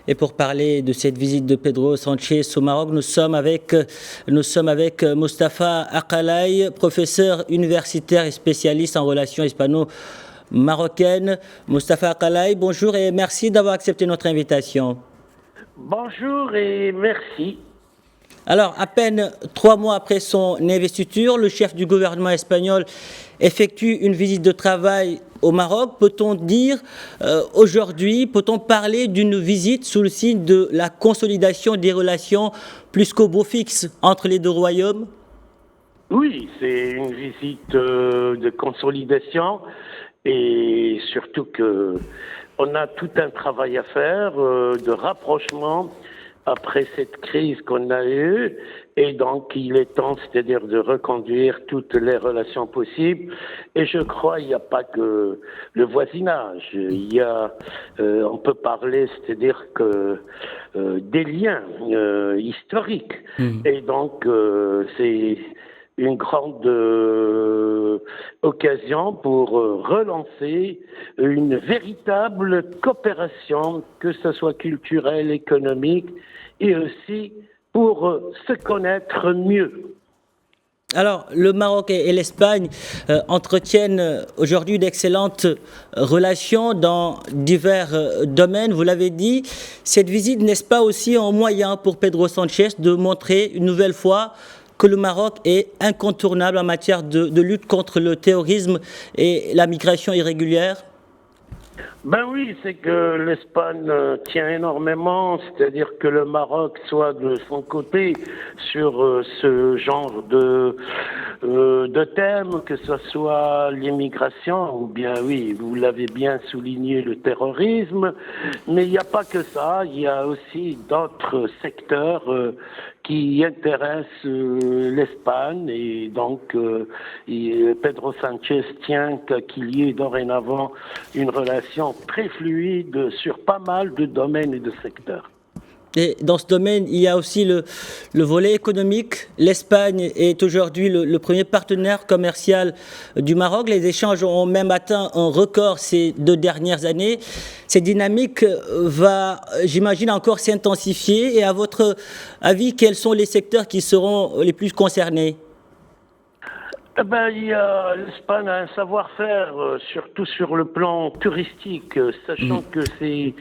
Et pour parler de cette visite de Pedro Sánchez au Maroc, nous sommes avec Mostafa Akalay, professeur universitaire et spécialiste en relations hispano-marocaines. Mostafa Akalay, bonjour et merci d'avoir accepté notre invitation. Bonjour et merci. Alors, à peine 3 mois après son investiture, le chef du gouvernement espagnol effectue une visite de travail au Maroc. Peut-on dire aujourd'hui, peut-on parler d'une visite sous le signe de la consolidation des relations plus qu'au beau fixe entre les deux royaumes? Oui, c'est une visite de consolidation et surtout que on a tout un travail à faire de rapprochement après cette crise qu'on a eue, et donc il est temps, c'est-à-dire de reconduire toutes les relations possibles. Et je crois il n'y a pas que le voisinage, il y a, on peut parler, c'est-à-dire que des liens historiques. Et donc c'est une grande occasion pour relancer une véritable coopération, que ce soit culturelle, économique, et aussi pour se connaître mieux. Alors, le Maroc et l'Espagne entretiennent aujourd'hui d'excellentes relations dans divers domaines. Vous l'avez dit, cette visite n'est-ce pas aussi un moyen pour Pedro Sánchez de montrer une nouvelle fois que le Maroc est incontournable en matière de lutte contre le terrorisme et la migration irrégulière? Ben oui, c'est que l'Espagne tient énormément, c'est-à-dire que le Maroc soit de son côté sur ce genre de thème, que ce soit l'immigration ou bien, oui, vous l'avez bien souligné, le terrorisme, mais il n'y a pas que ça, il y a aussi d'autres secteurs qui intéressent l'Espagne, et donc Pedro Sánchez tient qu'il y ait dorénavant une relation très fluide sur pas mal de domaines et de secteurs. Et dans ce domaine, il y a aussi le volet économique. L'Espagne est aujourd'hui le premier partenaire commercial du Maroc. Les échanges ont même atteint un record ces 2 dernières années. Cette dynamique va, j'imagine, encore s'intensifier. Et à votre avis, quels sont les secteurs qui seront les plus concernés? Eh ben, l'Espagne a un savoir-faire, surtout sur le plan touristique, sachant que c'est,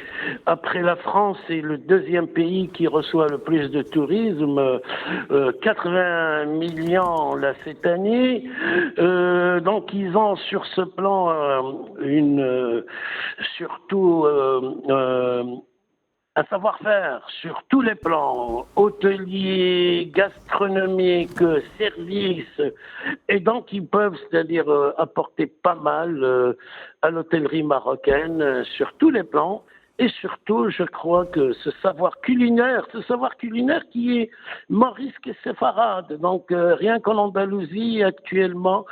après la France, c'est le 2e pays qui reçoit le plus de tourisme, 80 millions là cette année. Donc ils ont sur ce plan surtout un savoir-faire sur tous les plans, hôtelier, gastronomique, services, et donc ils peuvent, c'est-à-dire apporter pas mal à l'hôtellerie marocaine sur tous les plans. Et surtout, je crois que ce savoir culinaire qui est morisque et séfarade. Donc, rien qu'en Andalousie, actuellement,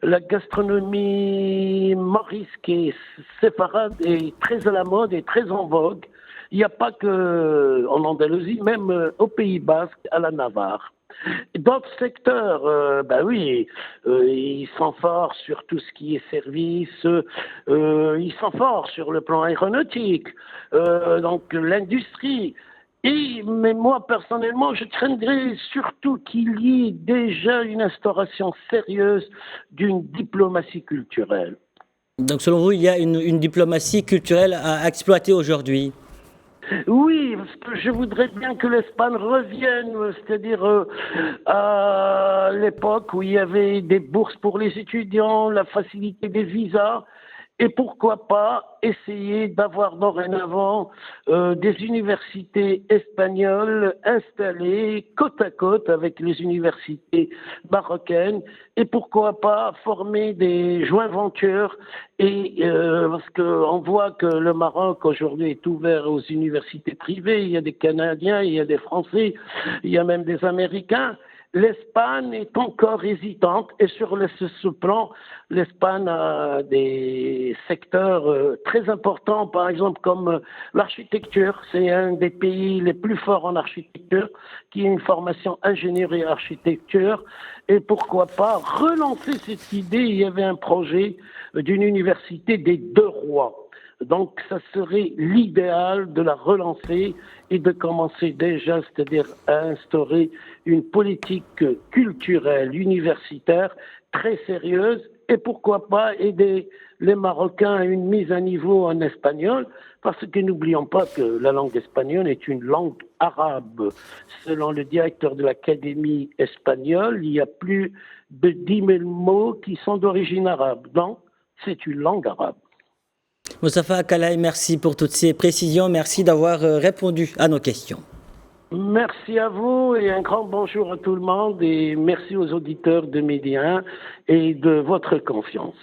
la gastronomie morisque et séfarade est très à la mode et très en vogue. Il n'y a pas que en Andalousie, même au Pays Basque, à la Navarre. D'autres secteurs, ben oui, ils sont forts sur tout ce qui est service, ils sont forts sur le plan aéronautique, donc l'industrie. Mais moi, personnellement, je craindrais surtout qu'il y ait déjà une instauration sérieuse d'une diplomatie culturelle. Donc, selon vous, il y a une diplomatie culturelle à exploiter aujourd'hui? Oui, parce que je voudrais bien que l'Espagne revienne, c'est-à-dire à l'époque où il y avait des bourses pour les étudiants, la facilité des visas, et pourquoi pas essayer d'avoir dorénavant des universités espagnoles installées côte à côte avec les universités marocaines, et pourquoi pas former des joint ventures, et parce qu'on voit que le Maroc aujourd'hui est ouvert aux universités privées, il y a des Canadiens, il y a des Français, il y a même des Américains. L'Espagne est encore hésitante, et sur ce plan, l'Espagne a des secteurs très importants, par exemple comme l'architecture. C'est un des pays les plus forts en architecture, qui a une formation ingénierie et architecture. Et pourquoi pas relancer cette idée? Il y avait un projet d'une université des 2 rois. Donc, ça serait l'idéal de la relancer et de commencer déjà, c'est-à-dire à instaurer une politique culturelle, universitaire très sérieuse et pourquoi pas aider les Marocains à une mise à niveau en espagnol, parce que n'oublions pas que la langue espagnole est une langue arabe. Selon le directeur de l'Académie espagnole, il y a plus de 10 000 mots qui sont d'origine arabe. Donc, c'est une langue arabe. Moustapha Kalaï, merci pour toutes ces précisions. Merci d'avoir répondu à nos questions. Merci à vous et un grand bonjour à tout le monde et merci aux auditeurs de Média 1 et de votre confiance.